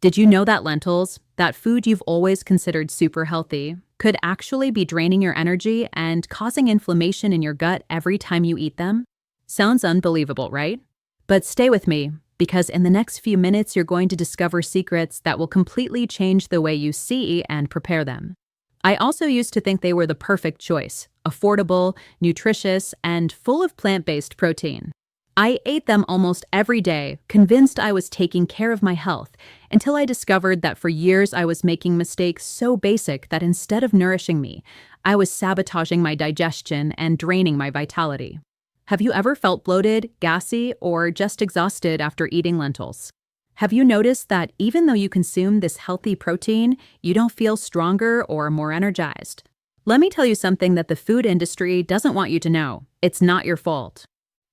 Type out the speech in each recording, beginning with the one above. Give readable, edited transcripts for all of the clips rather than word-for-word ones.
Did you know that lentils, that food you've always considered super healthy, could actually be draining your energy and causing inflammation in your gut every time you eat them? Sounds unbelievable, right? But stay with me, because in the next few minutes you're going to discover secrets that will completely change the way you see and prepare them. I also used to think they were the perfect choice, affordable, nutritious, and full of plant-based protein. I ate them almost every day, convinced I was taking care of my health, until I discovered that for years I was making mistakes so basic that instead of nourishing me, I was sabotaging my digestion and draining my vitality. Have you ever felt bloated, gassy, or just exhausted after eating lentils? Have you noticed that even though you consume this healthy protein, you don't feel stronger or more energized? Let me tell you something that the food industry doesn't want you to know. It's not your fault.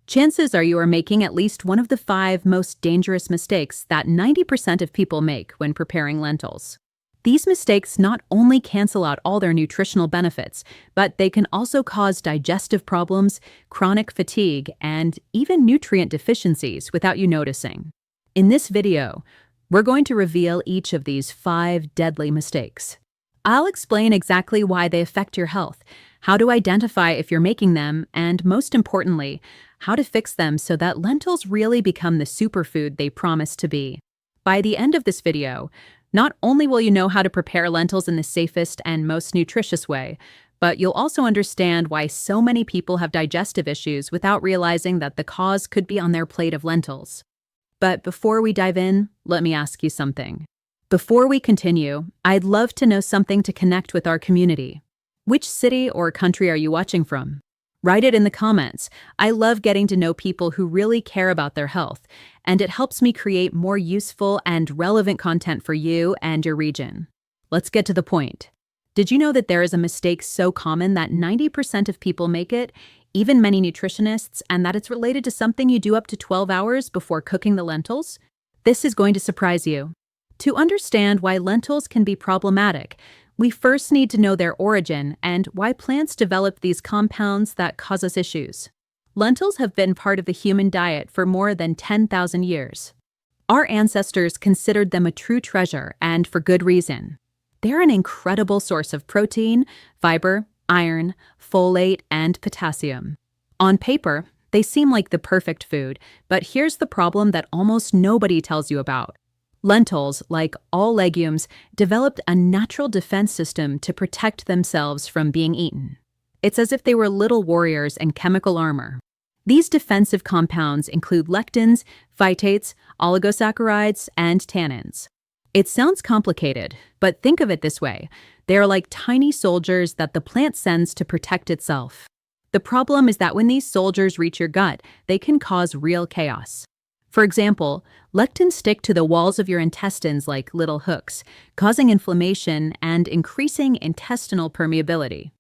Chances are you are making at least one of the 5 most dangerous mistakes that 90% of people make when preparing lentils. These mistakes not only cancel out all their nutritional benefits, but they can also cause digestive problems, chronic fatigue, and even nutrient deficiencies without you noticing. In this video, we're going to reveal each of these 5 deadly mistakes. I'll explain exactly why they affect your health, how to identify if you're making them, and most importantly, how to fix them so that lentils really become the superfood they promise to be. By the end of this video, not only will you know how to prepare lentils in the safest and most nutritious way, but you'll also understand why so many people have digestive issues without realizing that the cause could be on their plate of lentils. But before we dive in, let me ask you something. Before we continue, I'd love to know something to connect with our community. Which city or country are you watching from? Write it in the comments. I love getting to know people who really care about their health, and it helps me create more useful and relevant content for you and your region. Let's get to the point. Did you know that there is a mistake so common that 90% of people make it, even many nutritionists, and that it's related to something you do up to 12 hours before cooking the lentils? This is going to surprise you. To understand why lentils can be problematic, we first need to know their origin and why plants developed these compounds that cause us issues. Lentils have been part of the human diet for more than 10,000 years. Our ancestors considered them a true treasure, and for good reason. They're an incredible source of protein, fiber, iron, folate, and potassium. On paper, they seem like the perfect food, but here's the problem that almost nobody tells you about. Lentils, like all legumes, developed a natural defense system to protect themselves from being eaten. It's as if they were little warriors in chemical armor. These defensive compounds include lectins, phytates, oligosaccharides, and tannins. It sounds complicated, but think of it this way. They are like tiny soldiers that the plant sends to protect itself. The problem is that when these soldiers reach your gut, they can cause real chaos. For example, lectins stick to the walls of your intestines like little hooks, causing inflammation and increasing intestinal permeability.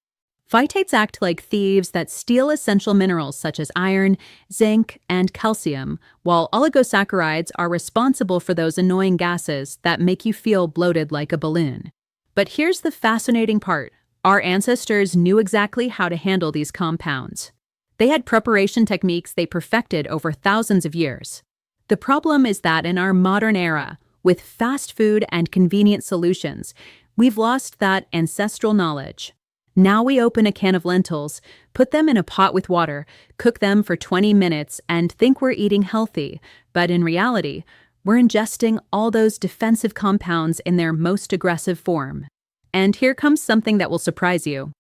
Phytates act like thieves that steal essential minerals such as iron, zinc, and calcium, while oligosaccharides are responsible for those annoying gases that make you feel bloated like a balloon. But here's the fascinating part. Our ancestors knew exactly how to handle these compounds. They had preparation techniques they perfected over thousands of years. The problem is that in our modern era, with fast food and convenient solutions, we've lost that ancestral knowledge. Now we open a can of lentils, put them in a pot with water, cook them for 20 minutes, and think we're eating healthy, but in reality, we're ingesting all those defensive compounds in their most aggressive form. And here comes something that will surprise you.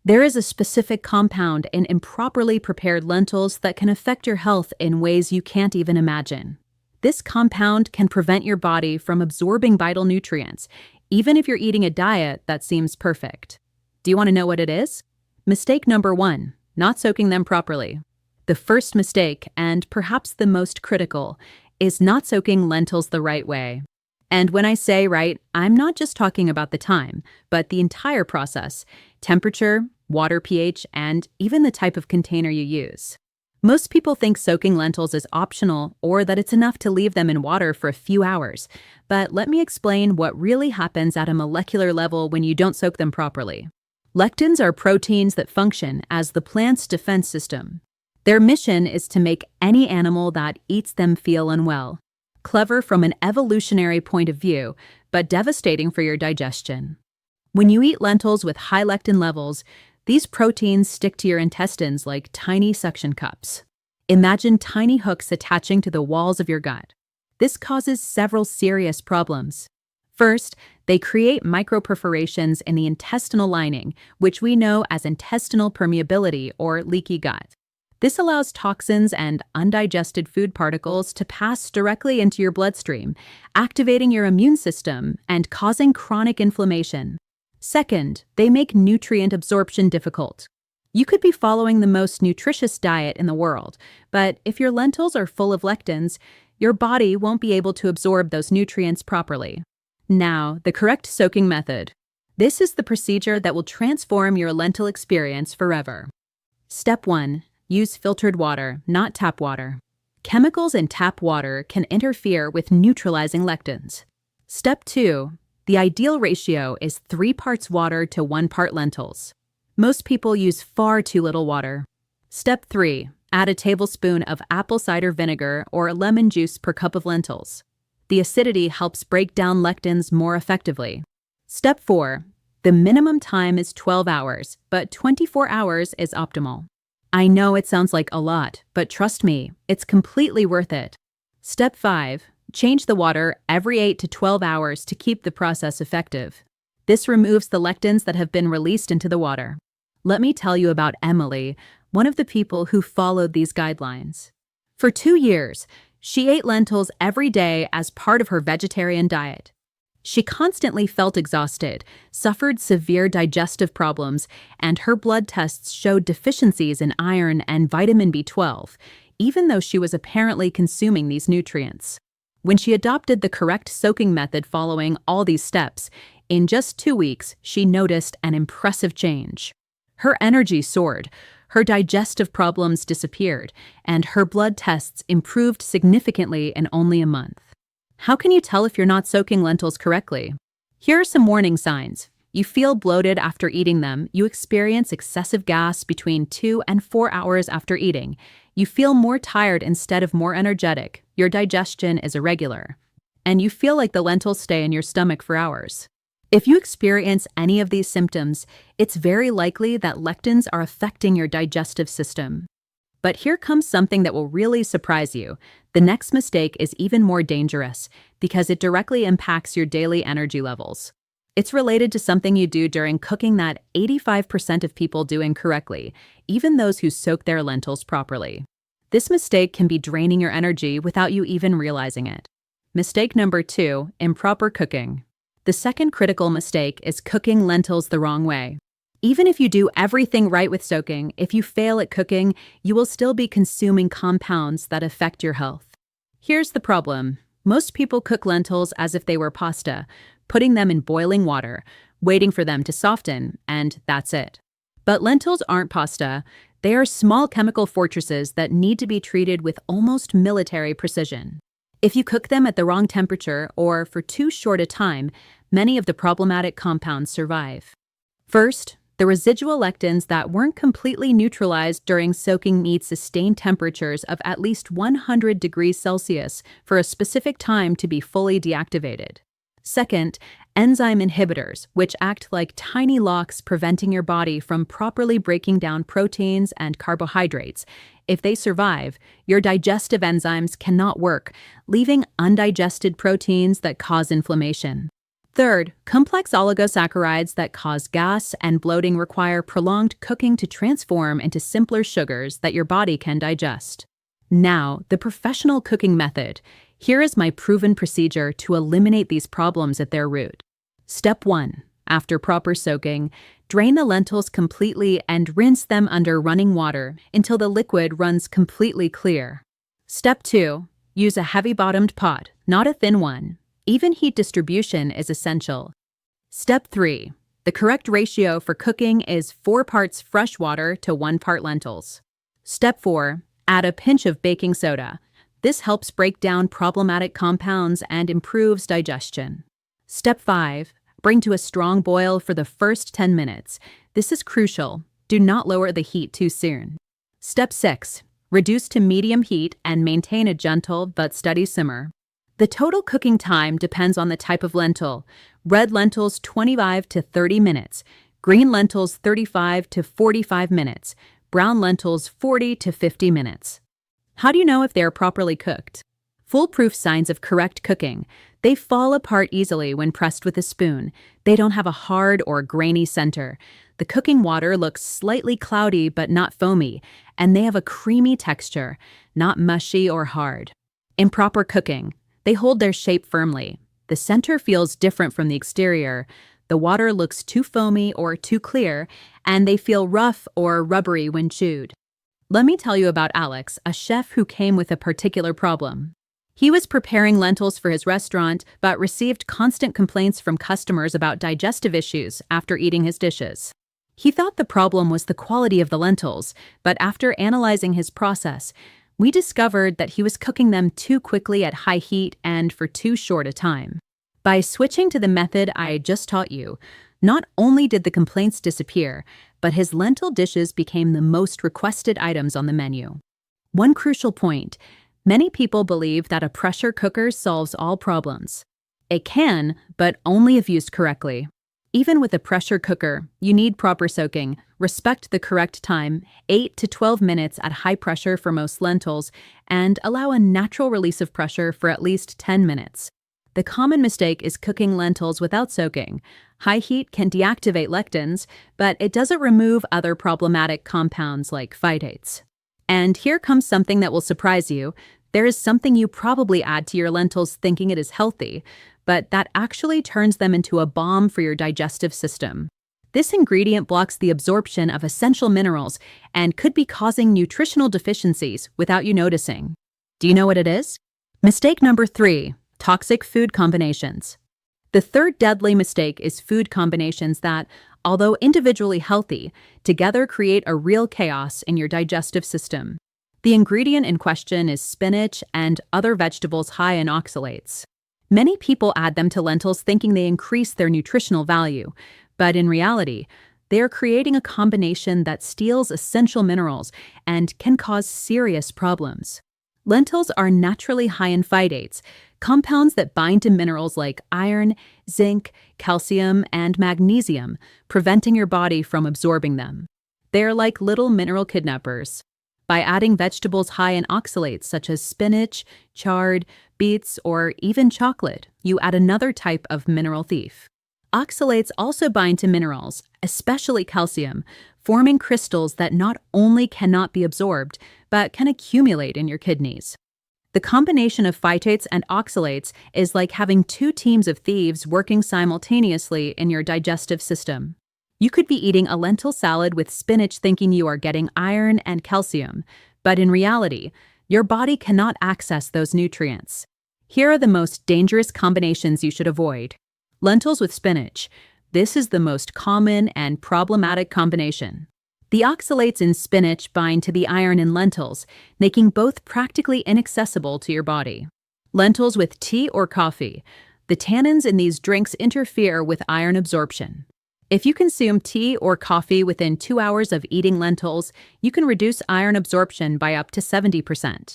There is a specific compound in improperly prepared lentils that can affect your health in ways you can't even imagine. This compound can prevent your body from absorbing vital nutrients, even if you're eating a diet that seems perfect. Do you want to know what it is? Mistake number 1, not soaking them properly. The first mistake, and perhaps the most critical, is not soaking lentils the right way. And when I say right, I'm not just talking about the time, but the entire process: temperature, water pH, and even the type of container you use. Most people think soaking lentils is optional or that it's enough to leave them in water for a few hours. But let me explain what really happens at a molecular level when you don't soak them properly. Lectins are proteins that function as the plant's defense system. Their mission is to make any animal that eats them feel unwell. Clever from an evolutionary point of view, but devastating for your digestion. When you eat lentils with high lectin levels, these proteins stick to your intestines like tiny suction cups. Imagine tiny hooks attaching to the walls of your gut. This causes several serious problems. First, they create microperforations in the intestinal lining, which we know as intestinal permeability or leaky gut. This allows toxins and undigested food particles to pass directly into your bloodstream, activating your immune system and causing chronic inflammation. Second, they make nutrient absorption difficult. You could be following the most nutritious diet in the world, but if your lentils are full of lectins, your body won't be able to absorb those nutrients properly. Now, the correct soaking method. This is the procedure that will transform your lentil experience forever. Step 1. Use filtered water, not tap water. Chemicals in tap water can interfere with neutralizing lectins. Step 2. The ideal ratio is 3 parts water to 1 part lentils. Most people use far too little water. Step 3. Add a tablespoon of apple cider vinegar or lemon juice per cup of lentils. The acidity helps break down lectins more effectively. Step 4. The minimum time is 12 hours, but 24 hours is optimal. I know it sounds like a lot, but trust me, it's completely worth it. Step 5. Change the water every 8 to 12 hours to keep the process effective. This removes the lectins that have been released into the water. Let me tell you about Emily, one of the people who followed these guidelines. For 2 years, she ate lentils every day as part of her vegetarian diet. She constantly felt exhausted, suffered severe digestive problems, and her blood tests showed deficiencies in iron and vitamin B12, even though she was apparently consuming these nutrients. When she adopted the correct soaking method following all these steps, in just 2 weeks, she noticed an impressive change. Her energy soared, her digestive problems disappeared, and her blood tests improved significantly in only a month. How can you tell if you're not soaking lentils correctly? Here are some warning signs. You feel bloated after eating them. You experience excessive gas between 2 and 4 hours after eating. You feel more tired instead of more energetic. Your digestion is irregular. And you feel like the lentils stay in your stomach for hours. If you experience any of these symptoms, it's very likely that lectins are affecting your digestive system. But here comes something that will really surprise you. The next mistake is even more dangerous because it directly impacts your daily energy levels. It's related to something you do during cooking that 85% of people do incorrectly, even those who soak their lentils properly. This mistake can be draining your energy without you even realizing it. Mistake number 2, improper cooking. The second critical mistake is cooking lentils the wrong way. Even if you do everything right with soaking, if you fail at cooking, you will still be consuming compounds that affect your health. Here's the problem. Most people cook lentils as if they were pasta, putting them in boiling water, waiting for them to soften, and that's it. But lentils aren't pasta. They are small chemical fortresses that need to be treated with almost military precision. If you cook them at the wrong temperature or for too short a time, many of the problematic compounds survive. First, the residual lectins that weren't completely neutralized during soaking need sustained temperatures of at least 100 degrees Celsius for a specific time to be fully deactivated. Second, enzyme inhibitors, which act like tiny locks preventing your body from properly breaking down proteins and carbohydrates. If they survive, your digestive enzymes cannot work, leaving undigested proteins that cause inflammation. Third, complex oligosaccharides that cause gas and bloating require prolonged cooking to transform into simpler sugars that your body can digest. Now, the professional cooking method. Here is my proven procedure to eliminate these problems at their root. Step 1. After proper soaking, drain the lentils completely and rinse them under running water until the liquid runs completely clear. Step 2. Use a heavy-bottomed pot, not a thin one. Even heat distribution is essential. Step 3. The correct ratio for cooking is 4 parts fresh water to 1 part lentils. Step 4. Add a pinch of baking soda. This helps break down problematic compounds and improves digestion. Step 5. Bring to a strong boil for the first 10 minutes. This is crucial. Do not lower the heat too soon. Step 6. Reduce to medium heat and maintain a gentle but steady simmer. The total cooking time depends on the type of lentil. Red lentils 25 to 30 minutes, green lentils 35 to 45 minutes, brown lentils 40 to 50 minutes. How do you know if they are properly cooked? Foolproof signs of correct cooking. They fall apart easily when pressed with a spoon. They don't have a hard or grainy center. The cooking water looks slightly cloudy but not foamy, and they have a creamy texture, not mushy or hard. Improper cooking. They hold their shape firmly. The center feels different from the exterior. The water looks too foamy or too clear, and they feel rough or rubbery when chewed. Let me tell you about Alex, a chef who came with a particular problem. He was preparing lentils for his restaurant, but received constant complaints from customers about digestive issues after eating his dishes. He thought the problem was the quality of the lentils, but after analyzing his process, we discovered that he was cooking them too quickly at high heat and for too short a time. By switching to the method I just taught you, not only did the complaints disappear, but his lentil dishes became the most requested items on the menu. One crucial point: many people believe that a pressure cooker solves all problems. It can, but only if used correctly. Even with a pressure cooker, you need proper soaking. Respect the correct time, 8 to 12 minutes at high pressure for most lentils, and allow a natural release of pressure for at least 10 minutes. The common mistake is cooking lentils without soaking. High heat can deactivate lectins, but it doesn't remove other problematic compounds like phytates. And here comes something that will surprise you. There is something you probably add to your lentils thinking it is healthy, but that actually turns them into a bomb for your digestive system. This ingredient blocks the absorption of essential minerals and could be causing nutritional deficiencies without you noticing. Do you know what it is? Mistake number 3, toxic food combinations. The third deadly mistake is food combinations that, although individually healthy, together create a real chaos in your digestive system. The ingredient in question is spinach and other vegetables high in oxalates. Many people add them to lentils thinking they increase their nutritional value, but in reality, they are creating a combination that steals essential minerals and can cause serious problems. Lentils are naturally high in phytates, compounds that bind to minerals like iron, zinc, calcium, and magnesium, preventing your body from absorbing them. They are like little mineral kidnappers. By adding vegetables high in oxalates such as spinach, chard, beets, or even chocolate, you add another type of mineral thief. Oxalates also bind to minerals, especially calcium, forming crystals that not only cannot be absorbed, but can accumulate in your kidneys. The combination of phytates and oxalates is like having 2 teams of thieves working simultaneously in your digestive system. You could be eating a lentil salad with spinach thinking you are getting iron and calcium, but in reality, your body cannot access those nutrients. Here are the most dangerous combinations you should avoid. Lentils with spinach. This is the most common and problematic combination. The oxalates in spinach bind to the iron in lentils, making both practically inaccessible to your body. Lentils with tea or coffee. The tannins in these drinks interfere with iron absorption. If you consume tea or coffee within 2 hours of eating lentils, you can reduce iron absorption by up to 70%.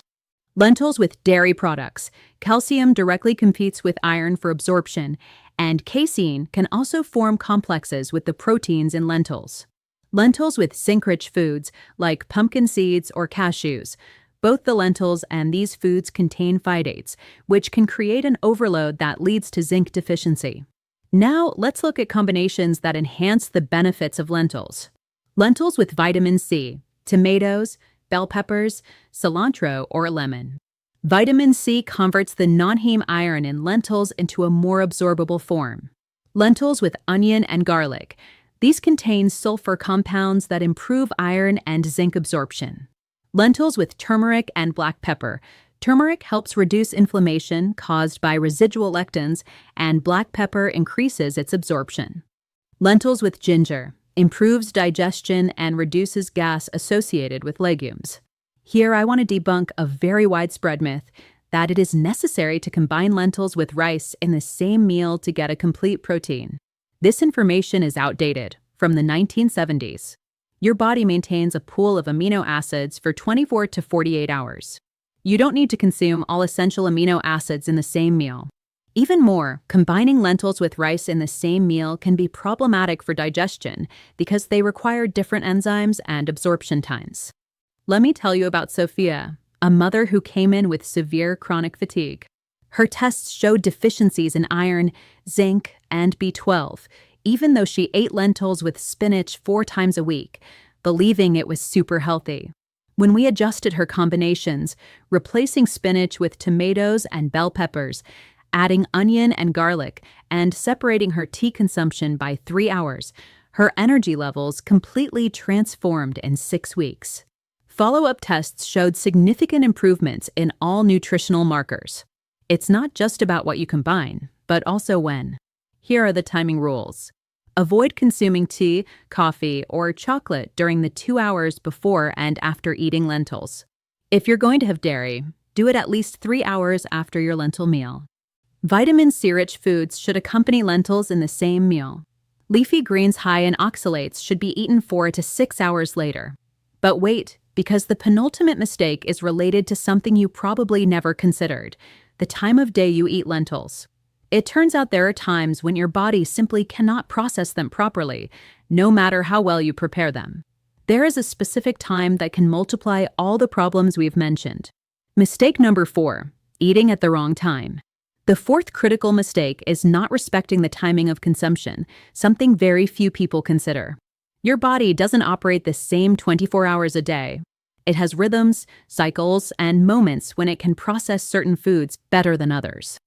Lentils with dairy products. Calcium directly competes with iron for absorption, and casein can also form complexes with the proteins in lentils. Lentils with zinc-rich foods like pumpkin seeds or cashews. Both the lentils and these foods contain phytates, which can create an overload that leads to zinc deficiency. Now, let's look at combinations that enhance the benefits of lentils. Lentils with vitamin C, tomatoes, bell peppers, cilantro, or lemon. Vitamin C converts the non-heme iron in lentils into a more absorbable form. Lentils with onion and garlic. These contain sulfur compounds that improve iron and zinc absorption. Lentils with turmeric and black pepper. Turmeric helps reduce inflammation caused by residual lectins, and black pepper increases its absorption. Lentils with ginger improves digestion and reduces gas associated with legumes. Here I want to debunk a very widespread myth that it is necessary to combine lentils with rice in the same meal to get a complete protein. This information is outdated, from the 1970s. Your body maintains a pool of amino acids for 24 to 48 hours. You don't need to consume all essential amino acids in the same meal. Even more, combining lentils with rice in the same meal can be problematic for digestion because they require different enzymes and absorption times. Let me tell you about Sophia, a mother who came in with severe chronic fatigue. Her tests showed deficiencies in iron, zinc, and B12, even though she ate lentils with spinach 4 times a week, believing it was super healthy. When we adjusted her combinations, replacing spinach with tomatoes and bell peppers, adding onion and garlic, and separating her tea consumption by 3 hours, her energy levels completely transformed in 6 weeks. Follow-up tests showed significant improvements in all nutritional markers. It's not just about what you combine, but also when. Here are the timing rules. Avoid consuming tea, coffee, or chocolate during the 2 hours before and after eating lentils. If you're going to have dairy, do it at least 3 hours after your lentil meal. Vitamin C-rich foods should accompany lentils in the same meal. Leafy greens high in oxalates should be eaten 4 to 6 hours later. But wait, because the penultimate mistake is related to something you probably never considered: the time of day you eat lentils. It turns out there are times when your body simply cannot process them properly, no matter how well you prepare them. There is a specific time that can multiply all the problems we've mentioned. Mistake number 4, eating at the wrong time. The fourth critical mistake is not respecting the timing of consumption, something very few people consider. Your body doesn't operate the same 24 hours a day. It has rhythms, cycles, and moments when it can process certain foods better than others.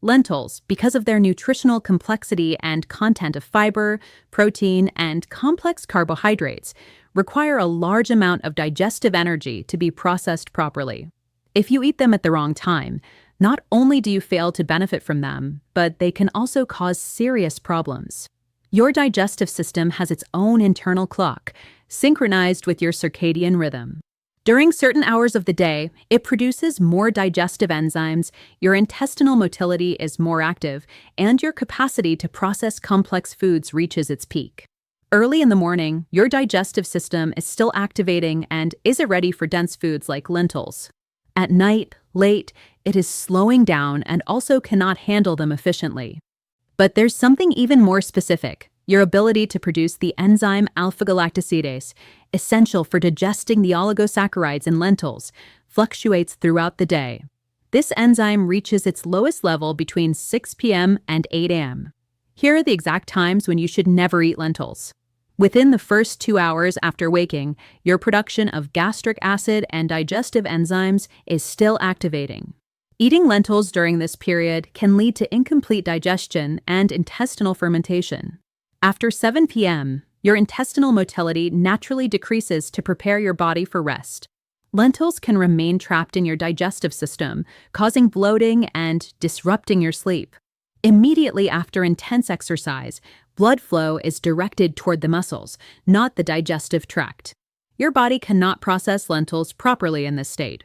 Lentils, because of their nutritional complexity and content of fiber, protein, and complex carbohydrates, require a large amount of digestive energy to be processed properly. If you eat them at the wrong time, not only do you fail to benefit from them, but they can also cause serious problems. Your digestive system has its own internal clock, synchronized with your circadian rhythm. During certain hours of the day, it produces more digestive enzymes, your intestinal motility is more active, and your capacity to process complex foods reaches its peak. Early in the morning, your digestive system is still activating and isn't ready for dense foods like lentils. At night, late, it is slowing down and also cannot handle them efficiently. But there's something even more specific: your ability to produce the enzyme alpha-galactosidase, essential for digesting the oligosaccharides in lentils, fluctuates throughout the day. This enzyme reaches its lowest level between 6 p.m. and 8 a.m. Here are the exact times when you should never eat lentils. Within the first 2 hours after waking, your production of gastric acid and digestive enzymes is still activating. Eating lentils during this period can lead to incomplete digestion and intestinal fermentation. After 7 p.m., your intestinal motility naturally decreases to prepare your body for rest. Lentils can remain trapped in your digestive system, causing bloating and disrupting your sleep. Immediately after intense exercise, blood flow is directed toward the muscles, not the digestive tract. Your body cannot process lentils properly in this state.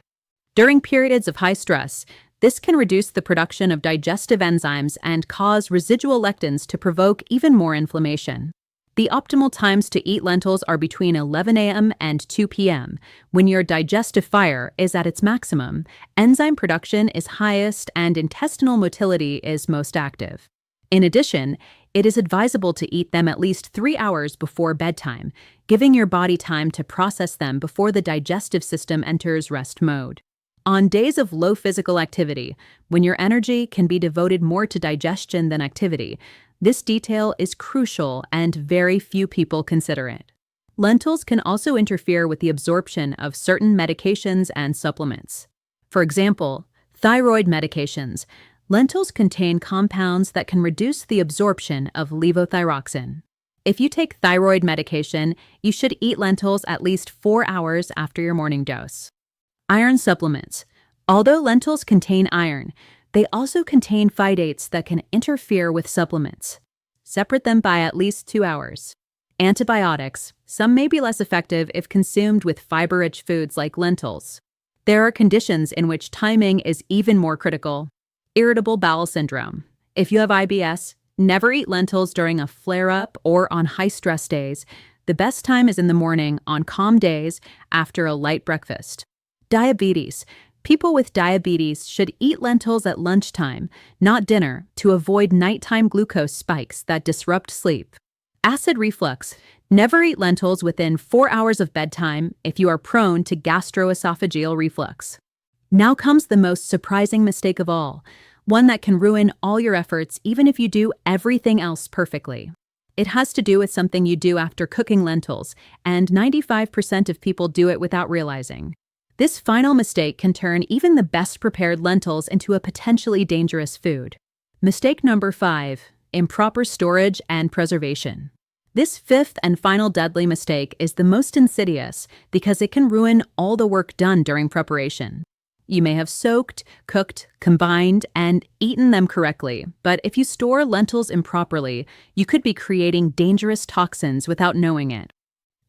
During periods of high stress, this can reduce the production of digestive enzymes and cause residual lectins to provoke even more inflammation. The optimal times to eat lentils are between 11 a.m. and 2 p.m., when your digestive fire is at its maximum, enzyme production is highest, and intestinal motility is most active. In addition, it is advisable to eat them at least 3 hours before bedtime, giving your body time to process them before the digestive system enters rest mode. On days of low physical activity, when your energy can be devoted more to digestion than activity, this detail is crucial and very few people consider it. Lentils can also interfere with the absorption of certain medications and supplements. For example, thyroid medications. Lentils contain compounds that can reduce the absorption of levothyroxine. If you take thyroid medication, you should eat lentils at least 4 hours after your morning dose. Iron supplements. Although lentils contain iron, they also contain phytates that can interfere with supplements. Separate them by at least 2 hours. Antibiotics. Some may be less effective if consumed with fiber-rich foods like lentils. There are conditions in which timing is even more critical. Irritable bowel syndrome. If you have IBS, never eat lentils during a flare-up or on high-stress days. The best time is in the morning on calm days after a light breakfast. Diabetes. People with diabetes should eat lentils at lunchtime, not dinner, to avoid nighttime glucose spikes that disrupt sleep. Acid reflux. Never eat lentils within 4 hours of bedtime if you are prone to gastroesophageal reflux. Now comes the most surprising mistake of all, one that can ruin all your efforts even if you do everything else perfectly. It has to do with something you do after cooking lentils, and 95% of people do it without realizing. This final mistake can turn even the best prepared lentils into a potentially dangerous food. Mistake number 5. Improper storage and preservation. This fifth and final deadly mistake is the most insidious because it can ruin all the work done during preparation. You may have soaked, cooked, combined, and eaten them correctly, but if you store lentils improperly, you could be creating dangerous toxins without knowing it.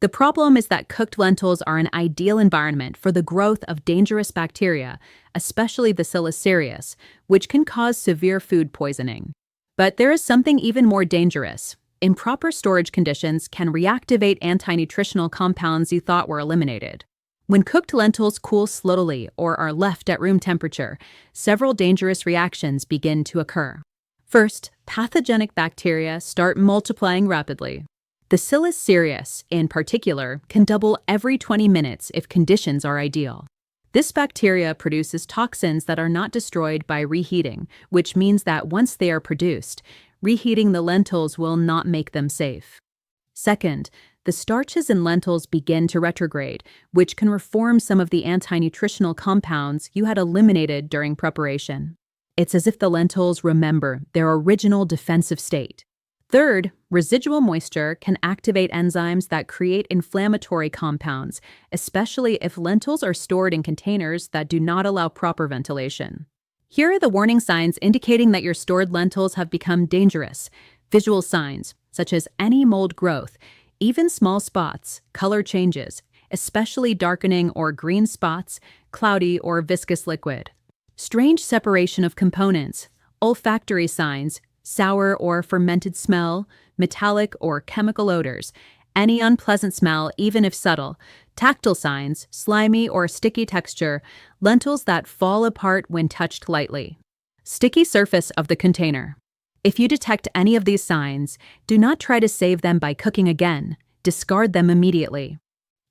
The problem is that cooked lentils are an ideal environment for the growth of dangerous bacteria, especially Bacillus cereus, which can cause severe food poisoning. But there is something even more dangerous. Improper storage conditions can reactivate anti-nutritional compounds you thought were eliminated. When cooked lentils cool slowly or are left at room temperature, several dangerous reactions begin to occur. First, pathogenic bacteria start multiplying rapidly. Bacillus cereus, in particular, can double every 20 minutes if conditions are ideal. This bacteria produces toxins that are not destroyed by reheating, which means that once they are produced, reheating the lentils will not make them safe. Second, the starches in lentils begin to retrograde, which can reform some of the anti-nutritional compounds you had eliminated during preparation. It's as if the lentils remember their original defensive state. Third, residual moisture can activate enzymes that create inflammatory compounds, especially if lentils are stored in containers that do not allow proper ventilation. Here are the warning signs indicating that your stored lentils have become dangerous. Visual signs, such as any mold growth, even small spots, color changes, especially darkening or green spots, cloudy or viscous liquid. Strange separation of components, olfactory signs, sour or fermented smell, metallic or chemical odors, any unpleasant smell even if subtle, tactile signs, slimy or sticky texture, lentils that fall apart when touched lightly. Sticky surface of the container. If you detect any of these signs, do not try to save them by cooking again. Discard them immediately.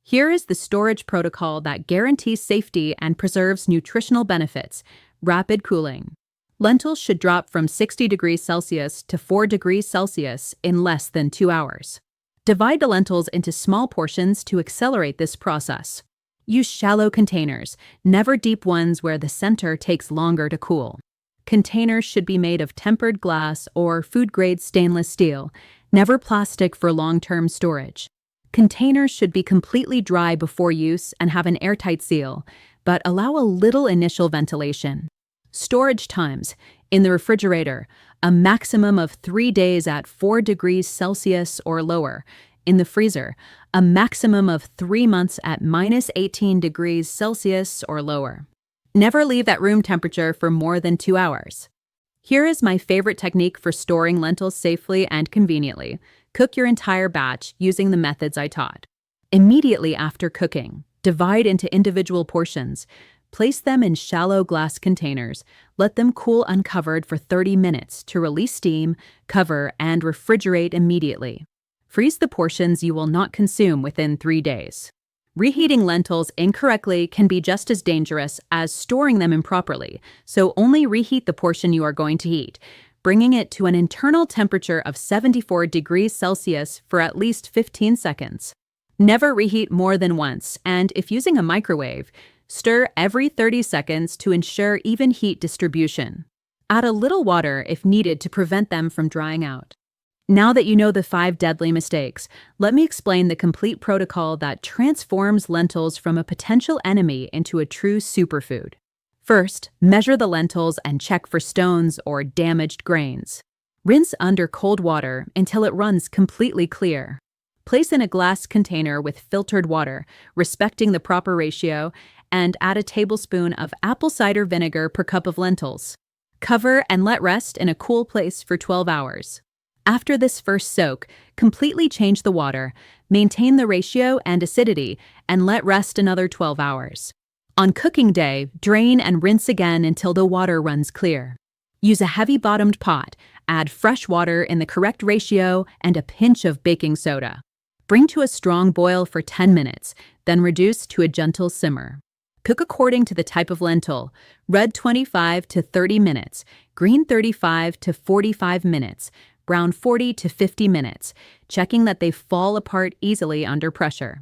Here is the storage protocol that guarantees safety and preserves nutritional benefits. Rapid cooling. Lentils should drop from 60 degrees Celsius to 4 degrees Celsius in less than 2 hours. Divide the lentils into small portions to accelerate this process. Use shallow containers, never deep ones where the center takes longer to cool. Containers should be made of tempered glass or food-grade stainless steel, never plastic for long-term storage. Containers should be completely dry before use and have an airtight seal, but allow a little initial ventilation. Storage times. In the refrigerator, a maximum of 3 days at 4 degrees Celsius or lower. In the freezer, a maximum of 3 months at -18 degrees Celsius or lower. Never leave at room temperature for more than 2 hours. Here is my favorite technique for storing lentils safely and conveniently. Cook your entire batch using the methods I taught. Immediately after cooking, divide into individual portions. Place them in shallow glass containers. Let them cool uncovered for 30 minutes to release steam, cover, and refrigerate immediately. Freeze the portions you will not consume within 3 days. Reheating lentils incorrectly can be just as dangerous as storing them improperly, so only reheat the portion you are going to eat, bringing it to an internal temperature of 74 degrees Celsius for at least 15 seconds. Never reheat more than once, and if using a microwave, stir every 30 seconds to ensure even heat distribution. Add a little water if needed to prevent them from drying out. Now that you know the 5 deadly mistakes, let me explain the complete protocol that transforms lentils from a potential enemy into a true superfood. First, measure the lentils and check for stones or damaged grains. Rinse under cold water until it runs completely clear. Place in a glass container with filtered water, respecting the proper ratio, and add a tablespoon of apple cider vinegar per cup of lentils. Cover and let rest in a cool place for 12 hours. After this first soak, completely change the water, maintain the ratio and acidity, and let rest another 12 hours. On cooking day, drain and rinse again until the water runs clear. Use a heavy-bottomed pot, add fresh water in the correct ratio, and a pinch of baking soda. Bring to a strong boil for 10 minutes, then reduce to a gentle simmer. Cook according to the type of lentil: red 25 to 30 minutes, green 35 to 45 minutes, brown 40 to 50 minutes, checking that they fall apart easily under pressure.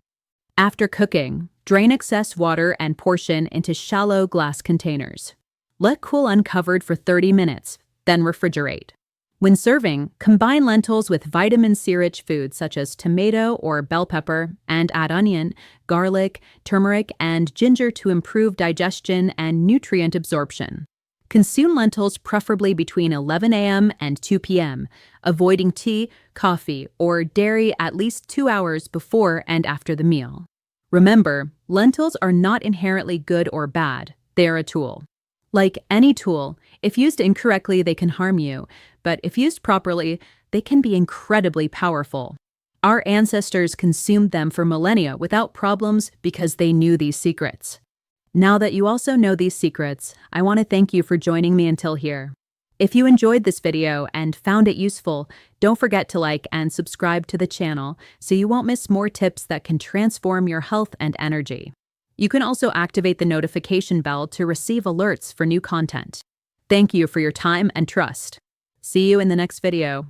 After cooking, drain excess water and portion into shallow glass containers. Let cool uncovered for 30 minutes, then refrigerate. When serving, combine lentils with vitamin C-rich foods such as tomato or bell pepper, and add onion, garlic, turmeric, and ginger to improve digestion and nutrient absorption. Consume lentils preferably between 11 a.m. and 2 p.m., avoiding tea, coffee, or dairy at least 2 hours before and after the meal. Remember, lentils are not inherently good or bad. They are a tool. Like any tool, if used incorrectly, they can harm you, but if used properly, they can be incredibly powerful. Our ancestors consumed them for millennia without problems because they knew these secrets. Now that you also know these secrets, I want to thank you for joining me until here. If you enjoyed this video and found it useful, don't forget to like and subscribe to the channel so you won't miss more tips that can transform your health and energy. You can also activate the notification bell to receive alerts for new content. Thank you for your time and trust. See you in the next video.